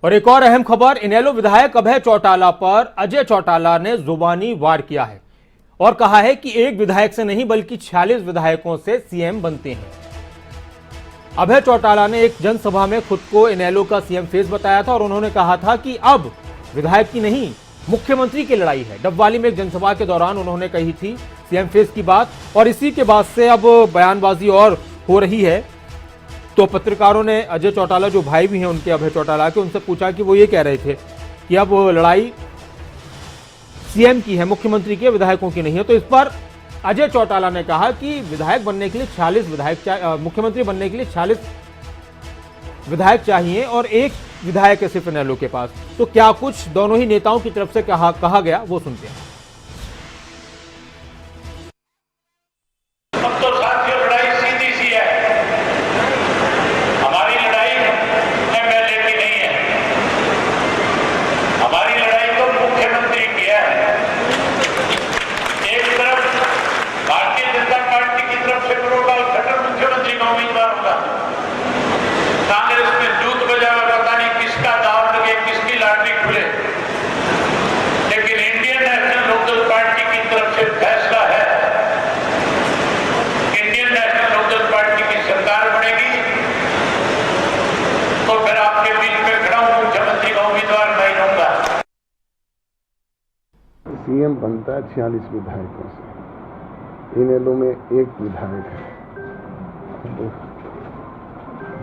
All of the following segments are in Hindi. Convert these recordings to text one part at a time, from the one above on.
और एक और अहम खबर, इनेलो विधायक अभय चौटाला पर अजय चौटाला ने जुबानी वार किया है और कहा है कि एक विधायक से नहीं बल्कि 46 विधायकों से सीएम बनते हैं। अभय चौटाला ने एक जनसभा में खुद को इनेलो का सीएम फेस बताया था और उन्होंने कहा था कि अब विधायक की नहीं मुख्यमंत्री की लड़ाई है। डबवाली में एक जनसभा के दौरान उन्होंने कही थी सीएम फेस की बात और इसी के बाद से अब बयानबाजी और हो रही है। तो पत्रकारों ने अजय चौटाला, जो भाई भी हैं उनके अभय चौटाला के, उनसे पूछा कि वो ये कह रहे थे कि अब लड़ाई सीएम की है, मुख्यमंत्री की, विधायकों की नहीं है। तो इस पर अजय चौटाला ने कहा कि विधायक बनने के लिए 46 विधायक, मुख्यमंत्री बनने के लिए 46 विधायक चाहिए और एक विधायक है सिर्फ इनेलो के पास। तो क्या कुछ दोनों ही नेताओं की तरफ से कहा गया, वो सुनते हैं। सीएम बनता है 46 विधायकों से, इनेलो में एक विधायक है।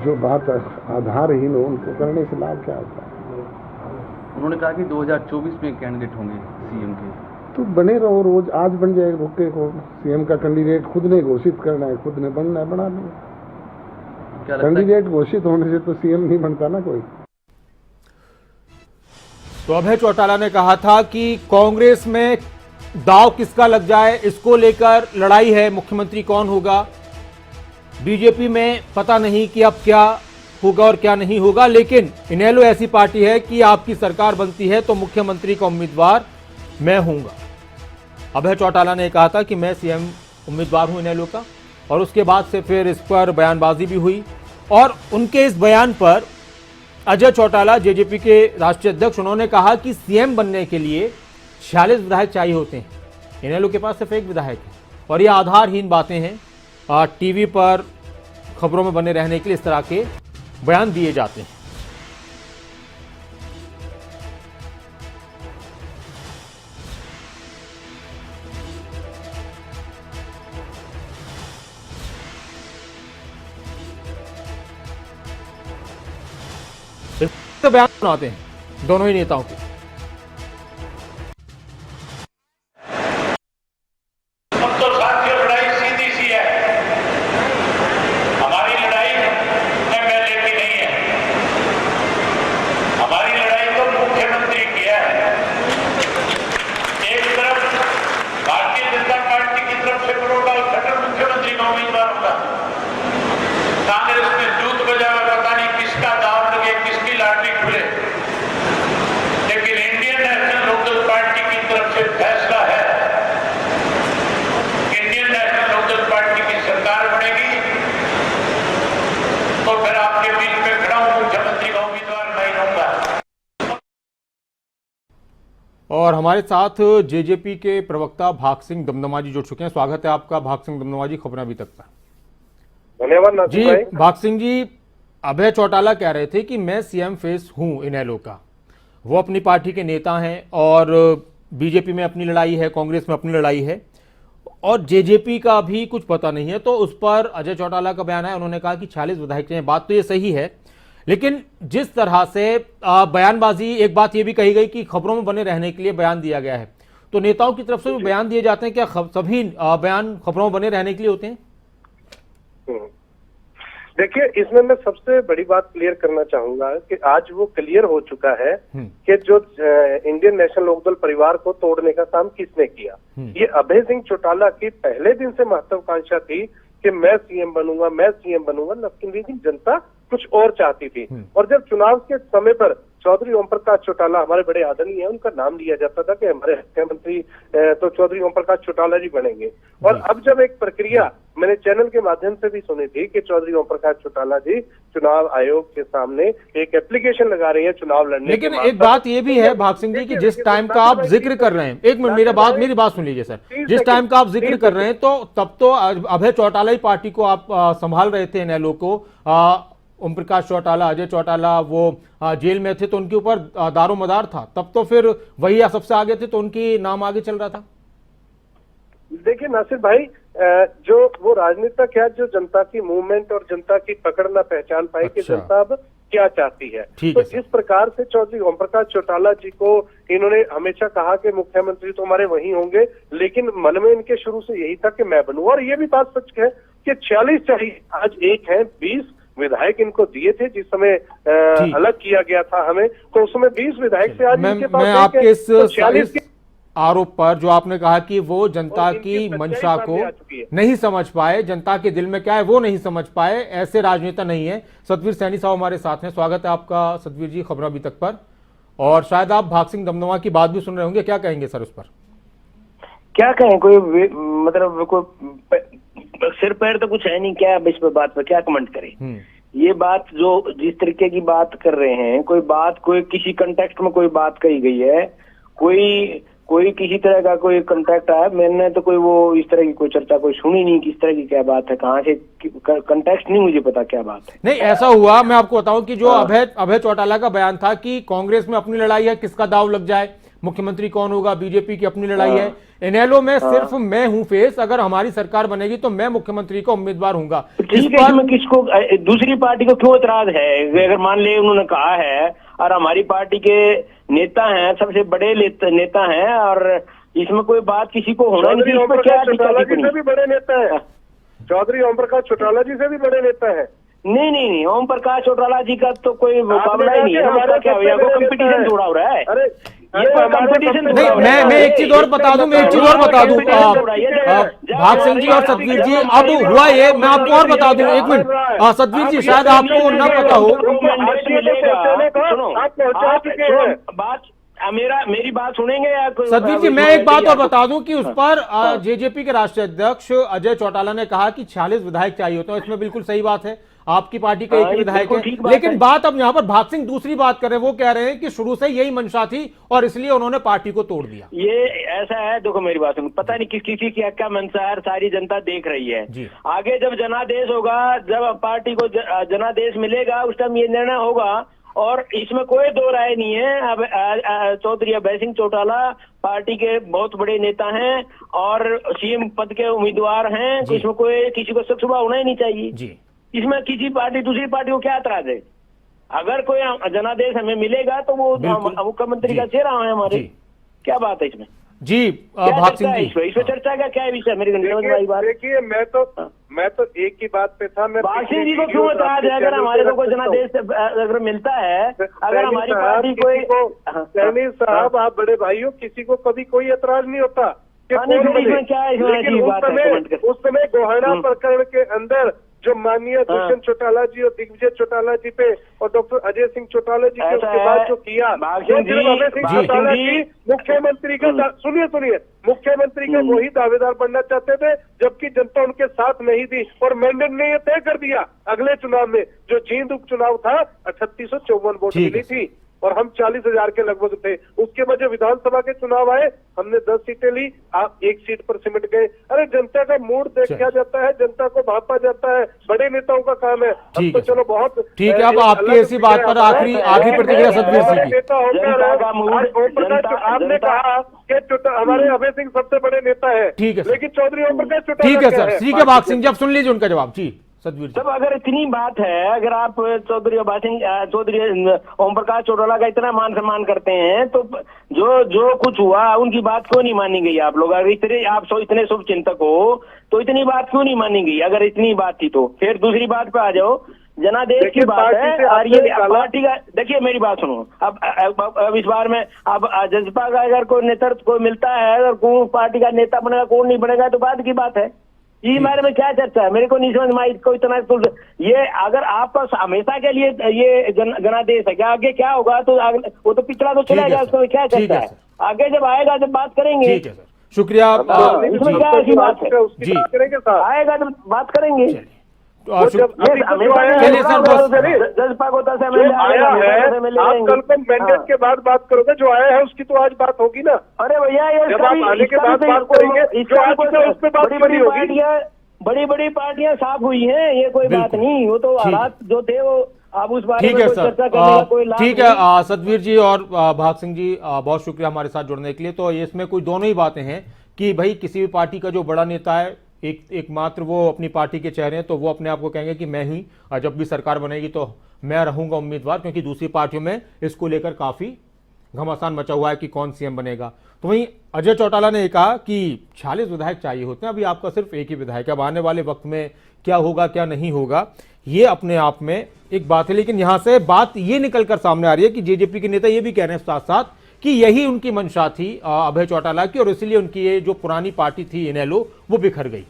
जो बात आधारहीन हो उनको करने से लाभ क्या होता है? उन्होंने कहा कि 2024 में कैंडिडेट होंगे सीएम के। तो बने रहो, रोज आज बन जाएगा, रुके को सीएम का कैंडिडेट खुद ने घोषित करना है, खुद ने बनना है, बना लेंगे। कैंडिडेट घोषित होने से तो सीएम नहीं बनता ना कोई। तो अभय चौटाला ने कहा था कि कांग्रेस में दांव किसका लग जाए, इसको लेकर लड़ाई है, मुख्यमंत्री कौन होगा। बीजेपी में पता नहीं कि अब क्या होगा और क्या नहीं होगा, लेकिन इनेलो ऐसी पार्टी है कि आपकी सरकार बनती है तो मुख्यमंत्री का उम्मीदवार मैं हूंगा। अभय चौटाला ने कहा था कि मैं सीएम उम्मीदवार हूं इनेलो का, और उसके बाद से फिर इस पर बयानबाजी भी हुई और उनके इस बयान पर अजय चौटाला, जेजेपी के राष्ट्रीय अध्यक्ष, उन्होंने कहा कि सीएम बनने के लिए 46 विधायक चाहिए होते हैं, इनेलो के पास सिर्फ एक विधायक है और ये आधारहीन बातें हैं। टीवी पर खबरों में बने रहने के लिए इस तरह के बयान दिए जाते हैं। तो बयान सुनाते हैं दोनों ही नेताओं के। और हमारे साथ जेजेपी के प्रवक्ता भाग सिंह दमदमा जी जुड़ चुके हैं। स्वागत है आपका भाग सिंह दमदमा जी, खबर अभी तक पर। धन्यवाद जी भाग सिंह जी, अभय चौटाला कह रहे थे कि मैं सीएम फेस हूं इनेलो का। वो अपनी पार्टी के नेता हैं और बीजेपी में अपनी लड़ाई है, कांग्रेस में अपनी लड़ाई है और जेजेपी का भी कुछ पता नहीं है। तो उस पर अजय चौटाला का बयान है, उन्होंने कहा कि 46 विधायक चाहिए। बात तो ये सही है, लेकिन जिस तरह से बयानबाजी, एक बात ये भी कही गई कि खबरों में बने रहने के लिए बयान दिया गया है, तो नेताओं की तरफ से भी बयान दिए जाते हैं, क्या सभी बयान खबरों में बने रहने के लिए होते हैं? देखिए, इसमें मैं सबसे बड़ी बात क्लियर करना चाहूंगा कि आज वो क्लियर हो चुका है कि जो इंडियन नेशनल लोकदल परिवार को तोड़ने का काम किसने किया। ये अभय सिंह चौटाला की पहले दिन से महत्वाकांक्षा थी कि मैं सीएम बनूंगा, मैं सीएम बनूंगा, लेकिन जनता कुछ और चाहती थी। और जब चुनाव के समय पर चौधरी ओम प्रकाश चौटाला हमारे बड़े आदरणीय है, उनका नाम लिया जाता था कि हमारे मुख्यमंत्री तो चौधरी ओम प्रकाश चौटाला जी बनेंगे। और अब जब एक प्रक्रिया मैंने चैनल के माध्यम से भी सुनी थी कि चौधरी ओम प्रकाश चौटाला जी चुनाव आयोग के सामने एक एप्लीकेशन लगा रही है चुनाव लड़ने। लेकिन एक बात ये भी है भाग सिंह जी कि जिस टाइम का आप जिक्र कर रहे हैं, एक मिनट मेरी बात सुन लीजिए सर, जिस टाइम का आप जिक्र कर रहे हैं तो तब तो अभय चौटाला ही पार्टी को आप संभाल रहे थे, इनेलो को। ओम प्रकाश चौटाला, अजय चौटाला वो जेल में थे तो उनके ऊपर दारोमदार था, तब तो फिर वही सबसे आगे थे तो उनकी नाम आगे चल रहा था। देखिए नासिर भाई, जो वो राजनीतिक है जो जनता की मूवमेंट और जनता की पकड़ ना पहचान पाई कि जनता अब क्या चाहती है। तो जिस प्रकार से चौधरी ओम प्रकाश चौटाला जी को इन्होंने हमेशा कहा कि मुख्यमंत्री तो हमारे वही होंगे, लेकिन मन में इनके शुरू से यही था कि मैं बनूं। और ये भी बात सच है कि 46 चाहिए, आज एक है, 20 विधायक इनको दिए थे जिस समय अलग किया गया था हमें, तो उस समय 20 विधायक से आज इनके पास आपके इस आरोप पर जो आपने कहा कि वो जनता की मंशा को नहीं समझ पाए, जनता के दिल में क्या है वो नहीं समझ पाए, ऐसे राजनेता नहीं है। सतवीर सैनी साहब हमारे साथ हैं, स्वागत है आपका सतवीर जी खबरों अभी तक पर। और शायद आप भाग सिंह दमदमा की बात भी सुन रहे होंगे, क्या कहेंगे सर उस पर? क्या कहें, कोई मतलब कोई सिर पैर तो कुछ है नहीं, क्या इस पर बात पर क्या कमेंट करें। ये बात जो जिस तरीके की बात कर रहे हैं, कोई बात कोई किसी कंटेक्स्ट में कोई बात कही गई है, कोई किसी तरह का कोई कंटेक्ट आया, मैंने तो कोई वो इस तरह की कोई चर्चा कोई सुनी नहीं, किस तरह की क्या बात है, कहाँ से कंटेक्स्ट नहीं मुझे पता क्या बात है। नहीं ऐसा हुआ, मैं आपको बताऊं कि जो अभय चौटाला का बयान था कि कांग्रेस में अपनी लड़ाई है, किसका दाव लग जाए, मुख्यमंत्री कौन होगा, बीजेपी की अपनी लड़ाई है, इनेलो में सिर्फ मैं हूं फेस, अगर हमारी सरकार बनेगी तो मैं मुख्यमंत्री का उम्मीदवार हूंगा। ठीक है, इसमें किसको दूसरी पार्टी को क्यों एतराज है? अगर मान ले उन्होंने कहा है और हमारी पार्टी के नेता हैं, सबसे बड़े नेता हैं, और इसमें कोई बात किसी को होना नहीं, इसमें क्या चौटाला जी से भी बड़े नेता है, चौधरी ओम प्रकाश चौटाला जी से भी बड़े नेता है। नहीं, ओम प्रकाश चौटाला जी का तो कोई मुकाबला ही नहीं है, हमारा क्या हुआ, कंपटीशन थोड़ा हो रहा है। अरे ये कंपटीशन नहीं, मैं एक चीज और बता दूं भाग सिंह जी और सतवीर जी, अब हुआ ये, मैं आपको और बता दूं, एक मिनट सतवीर जी, शायद आपको न पता हो, बात मेरी बात सुनेंगे या सतवीर जी? मैं एक बात और बता दूं कि उस पर जेजेपी के राष्ट्रीय अध्यक्ष अजय चौटाला ने कहा कि 46 विधायक चाहिए होते हैं, इसमें बिल्कुल सही बात है, आपकी पार्टी का एक विधायक है, लेकिन बात अब यहाँ पर भाग सिंह दूसरी बात कर रहे हैं, वो कह रहे हैं कि शुरू से यही मंशा थी और इसलिए उन्होंने पार्टी को तोड़ दिया। ये ऐसा है, देखो मेरी बात सुनो, पता नहीं किसी की क्या मंशा है, सारी जनता देख रही है। आगे जब जनादेश होगा, जब पार्टी को जनादेश मिलेगा, उस टाइम ये निर्णय होगा, और इसमें कोई दो राय नहीं है। अब चौधरी अभय सिंह चौटाला पार्टी के बहुत बड़े नेता हैं और सीएम पद के उम्मीदवार हैं, इसमें कोई किसी को शक शुबा होना ही नहीं चाहिए। इसमें किसी पार्टी दूसरी पार्टी को क्या एतराज है? अगर कोई जनादेश हमें मिलेगा तो वो मुख्यमंत्री का चेहरा है हमारे, क्या बात है इसमें? जी भाग सिंह जी, इसमें चर्चा का क्या विषय? मेरी बात देखिए, मैं तो एक ही बात पे था, मैं भाग सिंह जी को क्यों एतराज है? अगर हमारे को कोई जनादेश अगर मिलता है, अगर हमारी पार्टी कोई सैनी साहब, आप बड़े भाई हो, किसी को कभी कोई एतराज नहीं होता। उस समय गोहाना प्रकरण के अंदर जो माननीय दुष्यंत चौटाला जी और दिग्विजय चौटाला जी पे और डॉक्टर अजय सिंह चौटाला जी के उसके बाद जो किया, अभय सिंह चौटाला जी मुख्यमंत्री का सुनिए मुख्यमंत्री के वही दावेदार बनना चाहते थे, जबकि जनता उनके साथ नहीं थी, और मैंडेट ने यह तय कर दिया अगले चुनाव में, जो जींद उपचुनाव था, 3854 वोट मिली थी और हम 40,000 के लगभग थे। उसके बाद जो विधानसभा के चुनाव आए, हमने 10 सीटें ली, आप 1 सीट पर सिमट गए। अरे जनता का मूड देखा जाता है, जनता को भापा जाता है, बड़े नेताओं का काम है। अब तो चलो बहुत ठीक है। अब आपकी ऐसी बात पर आखिरी प्रतिक्रिया सतवीर सिंह की। आपने कहा कि हमारे अभय सिंह सबसे बड़े नेता है, ठीक है, लेकिन चौधरी ओम प्रकाश चौटाला, ठीक है सर, ठीक है भाग सिंह जी, अब सुन लीजिए उनका जवाब। जी सतवीर जी, जब अगर इतनी बात है, अगर आप चौधरी ओम प्रकाश चौटाला का इतना मान सम्मान करते हैं, तो जो कुछ हुआ उनकी बात क्यों नहीं मानी गई? आप लोग अगर इतने शुभ चिंतक हो तो इतनी बात क्यों नहीं मानी गई? अगर इतनी बात थी तो फिर दूसरी बात पे आ जाओ, जनादेश की बात है। और ये पार्टी का, देखिए मेरी बात सुनो, अब इस बार में अब जजपा का अगर कोई नेतृत्व कोई मिलता है, अगर कौन पार्टी का नेता बनेगा कौन नहीं बनेगा तो बाद की बात है। इस बारे में क्या चर्चा है, मेरे को नहीं समझ में आई। कोई इतना तो ये अगर आपका हमेशा के लिए ये जनादेश है क्या, आगे क्या होगा तो वो तो पिछड़ा तो चला गया, उसमें क्या चर्चा है, आगे जब आएगा जब बात करेंगे। ठीक है सर, शुक्रिया। इसमें क्या ऐसी बात है, उसकी बात करेंगे साहब, आएगा जब बात करेंगे। वो जब अभी तो जो आया है, आप कल को मैंडेट के बाद बात करोगे, जो आया है उसकी तो आज बात होगी ना। अरे भैया ये जब आप आने के बाद बात करेंगे, जो आज तो उस पर बात करी होगी। बड़ी बड़ी पार्टियां साफ हुई हैं, ये कोई बात नहीं, वो तो हालात जो थे वो अब उस बारे ठीक में है कोई सर, चर्चा करने का कोई लाभ ठीक नहीं। है। सतवीर जी और भाग सिंह जी, बहुत शुक्रिया हमारे साथ जुड़ने के लिए। तो इसमें कोई दोनों ही बातें हैं कि भाई किसी भी पार्टी का जो बड़ा नेता है, एकमात्र वो अपनी पार्टी के चेहरे हैं, तो वो अपने आप को कहेंगे कि मैं ही जब भी सरकार बनेगी तो मैं रहूंगा उम्मीदवार, क्योंकि दूसरी पार्टियों में इसको लेकर काफी घमासान मचा हुआ है कि कौन सीएम बनेगा। तो वहीं अजय चौटाला ने कहा कि 46 विधायक चाहिए होते हैं, अभी आपका सिर्फ एक ही विधायक है, अब आने वाले वक्त में क्या होगा क्या नहीं होगा ये अपने आप में एक बात है। लेकिन यहां से बात ये निकलकर सामने आ रही है कि जेजेपी के नेता ये भी कह रहे हैं साथ साथ कि यही उनकी मंशा थी अभय चौटाला की, और इसलिए उनकी ये जो पुरानी पार्टी थी इनेलो वो बिखर गई।